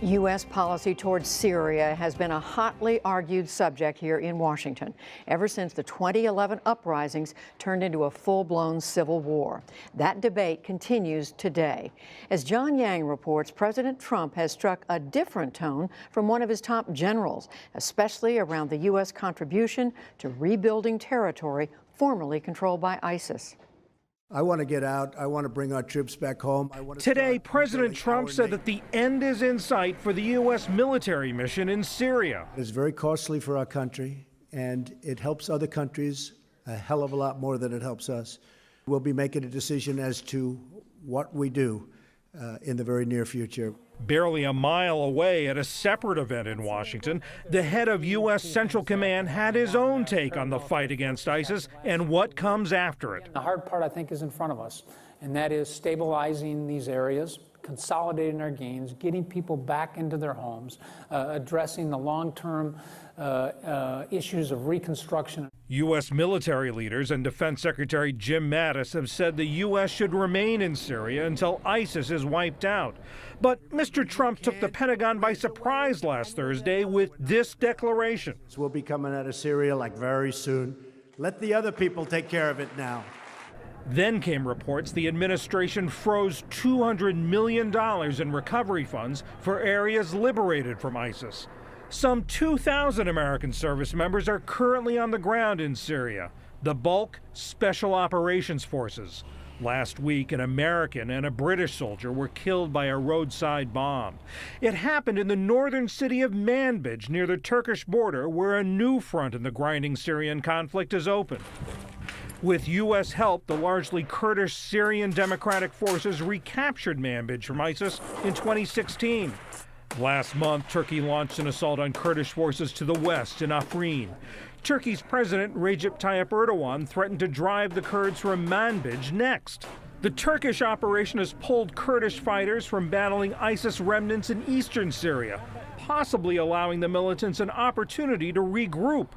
U.S. policy towards Syria has been a hotly argued subject here in Washington ever since the 2011 uprisings turned into a full-blown civil war. That debate continues today. As John Yang reports, President Trump has struck a different tone from one of his top generals, especially around the U.S. contribution to rebuilding territory formerly controlled by ISIS. I want to get out. I want to bring our troops back home. Today, President Trump said that the end is in sight for the U.S. military mission in Syria. It's very costly for our country, and it helps other countries a hell of a lot more than it helps us. We'll be making a decision as to what we do in the very near future. Barely a mile away at a separate event in Washington, the head of U.S. Central Command had his own take on the fight against ISIS and what comes after it. The hard part, I think, is in front of us, and that is stabilizing these areas, consolidating our gains, getting people back into their homes, addressing the long-term issues of reconstruction. U.S. military leaders and Defense Secretary Jim Mattis have said the U.S. should remain in Syria until ISIS is wiped out. But Mr. Trump took the Pentagon by surprise last Thursday with this declaration. We'll be coming out of Syria like very soon. Let the other people take care of it now. Then came reports the administration froze $200 million in recovery funds for areas liberated from ISIS. Some 2,000 American service members are currently on the ground in Syria, the bulk Special Operations Forces. Last week, an American and a British soldier were killed by a roadside bomb. It happened in the northern city of Manbij, near the Turkish border, where a new front in the grinding Syrian conflict is open. With U.S. help, the largely Kurdish Syrian Democratic Forces recaptured Manbij from ISIS in 2016. Last month, Turkey launched an assault on Kurdish forces to the west in Afrin. Turkey's President Recep Tayyip Erdogan threatened to drive the Kurds from Manbij next. The Turkish operation has pulled Kurdish fighters from battling ISIS remnants in eastern Syria, possibly allowing the militants an opportunity to regroup.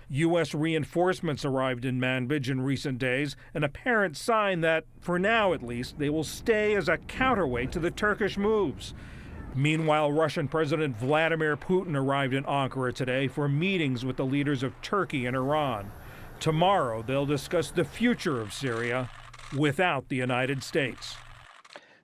U.S. reinforcements arrived in Manbij in recent days, an apparent sign that, for now at least, they will stay as a counterweight to the Turkish moves. Meanwhile, Russian President Vladimir Putin arrived in Ankara today for meetings with the leaders of Turkey and Iran. Tomorrow, they'll discuss the future of Syria without the United States.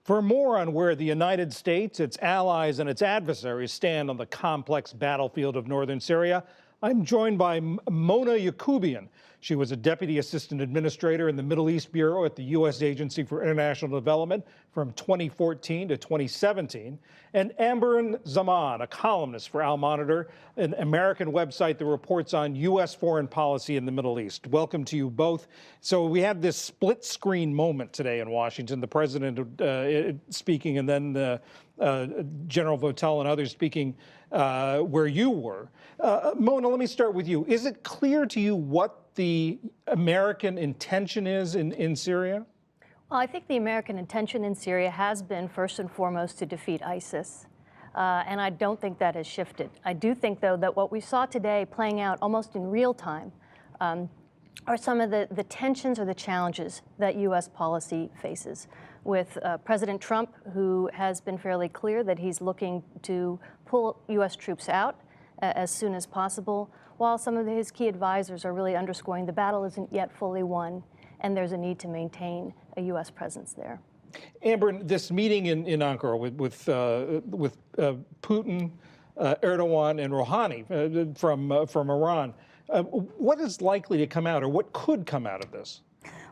For more on where the United States, its allies, and its adversaries stand on the complex battlefield of northern Syria, I'm joined by Mona Yacoubian. She was a Deputy Assistant Administrator in the Middle East Bureau at the U.S. Agency for International Development from 2014 to 2017, and Amberin Zaman, a columnist for Al Monitor, an American website that reports on U.S. foreign policy in the Middle East. Welcome to you both. So we have this split-screen moment today in Washington, the president speaking and then General Votel and others speaking where you were. Mona, let me start with you. Is it clear to you what the American intention is in Syria? Well, I think the American intention in Syria has been, first and foremost, to defeat ISIS. And I don't think that has shifted. I do think, though, that what we saw today playing out almost in real time are some of the tensions or the challenges that U.S. policy faces, with President Trump, who has been fairly clear that he's looking to pull U.S. troops out as soon as possible, while some of his key advisors are really underscoring the battle isn't yet fully won, and there's a need to maintain a U.S. presence there. Amber, this meeting in Ankara with Putin, Erdogan, and Rouhani from Iran, what is likely to come out, or what could come out of this?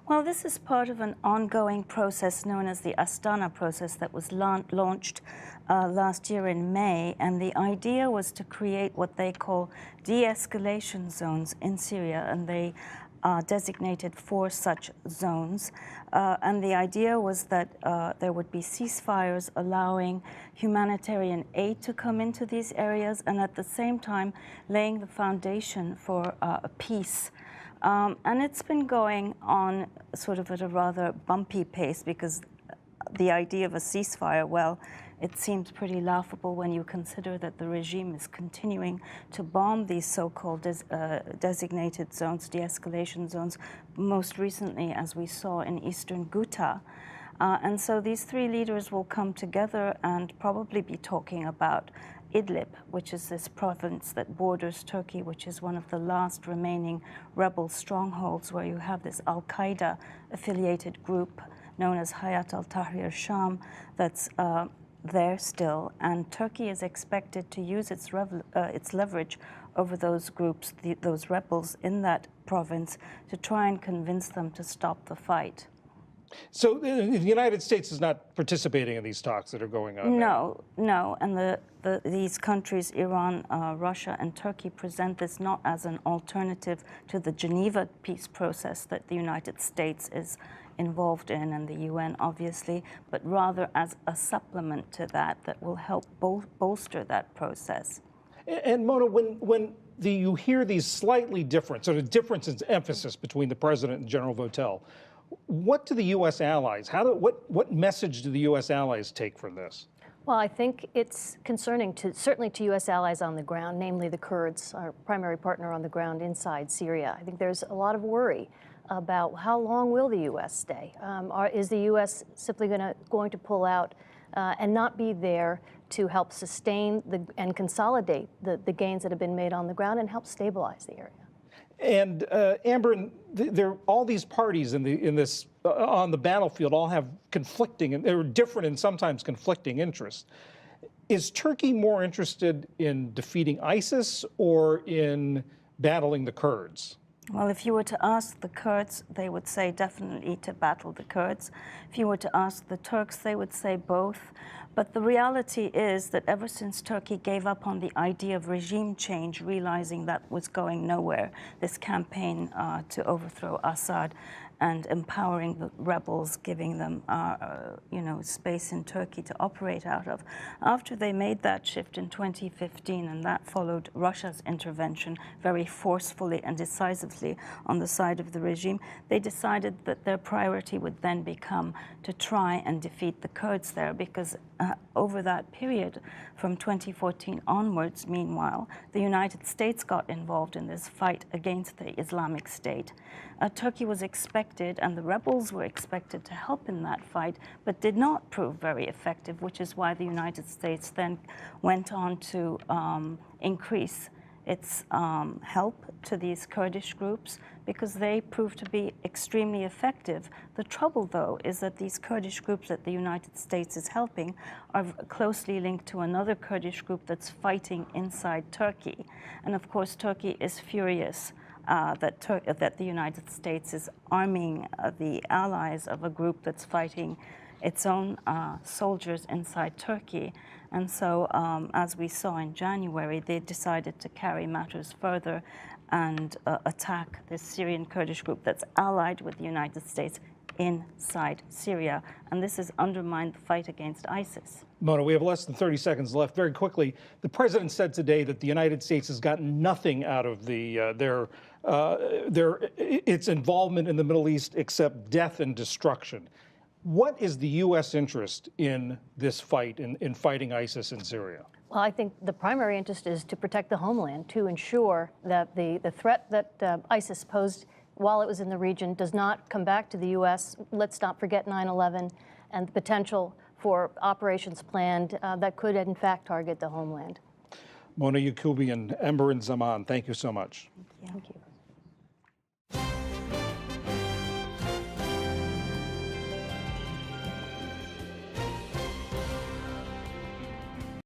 Well, this is part of an ongoing process known as the Astana process that was launched last year in May, and the idea was to create what they call de-escalation zones in Syria, and they designated 4 such zones. And the idea was that there would be ceasefires allowing humanitarian aid to come into these areas, and at the same time laying the foundation for a peace. And it's been going on sort of at a rather bumpy pace, because the idea of a ceasefire, well, it seems pretty laughable when you consider that the regime is continuing to bomb these so-called designated zones, de-escalation zones, most recently, as we saw in eastern Ghouta. And so these three leaders will come together and probably be talking about Idlib, which is this province that borders Turkey, which is one of the last remaining rebel strongholds where you have this Al-Qaeda affiliated group known as Hayat al-Tahrir Sham that's there still. And Turkey is expected to use its leverage over those groups, those rebels in that province, to try and convince them to stop the fight. So the United States is not participating in these talks that are going on now? No. And these countries, Iran, Russia, and Turkey, present this not as an alternative to the Geneva peace process that the United States is involved in, and the UN, obviously, but rather as a supplement to that will help bolster that process. And Mona, when you hear these slightly different, sort of difference in emphasis between the president and General Votel, what do the U.S. allies, what message do the U.S. allies take from this? Well, I think it's concerning certainly to U.S. allies on the ground, namely the Kurds, our primary partner on the ground inside Syria. I think there's a lot of worry about how long will the U.S. stay? Is the U.S. simply going to pull out and not be there to help sustain and consolidate the gains that have been made on the ground and help stabilize the area? And Amberin, all these parties on the battlefield all have conflicting, and they're different and sometimes conflicting interests. Is Turkey more interested in defeating ISIS or in battling the Kurds? Well, if you were to ask the Kurds, they would say definitely to battle the Kurds. If you were to ask the Turks, they would say both. But the reality is that ever since Turkey gave up on the idea of regime change, realizing that was going nowhere, this campaign to overthrow Assad and empowering the rebels, giving them space in Turkey to operate out of. After they made that shift in 2015, and that followed Russia's intervention very forcefully and decisively on the side of the regime, they decided that their priority would then become to try and defeat the Kurds there, because over that period, from 2014 onwards, meanwhile, the United States got involved in this fight against the Islamic State. Turkey was expected, and the rebels were expected to help in that fight, but did not prove very effective, which is why the United States then went on to increase its help to these Kurdish groups, because they proved to be extremely effective. The trouble, though, is that these Kurdish groups that the United States is helping are closely linked to another Kurdish group that's fighting inside Turkey. And of course, Turkey is furious that the United States is arming the allies of a group that's fighting its own soldiers inside Turkey. And so, as we saw in January, they decided to carry matters further and attack this Syrian Kurdish group that's allied with the United States inside Syria. And this has undermined the fight against ISIS. Mona, we have less than 30 seconds left. Very quickly, the president said today that the United States has gotten nothing out of its involvement in the Middle East except death and destruction. What is the U.S. interest in this fight, in fighting ISIS in Syria? Well, I think the primary interest is to protect the homeland, to ensure that the threat that ISIS posed while it was in the region does not come back to the U.S. Let's not forget 9/11 and the potential for operations planned that could, in fact, target the homeland. Mona Yacoubian, Amberin, Zaman, thank you so much. Thank you.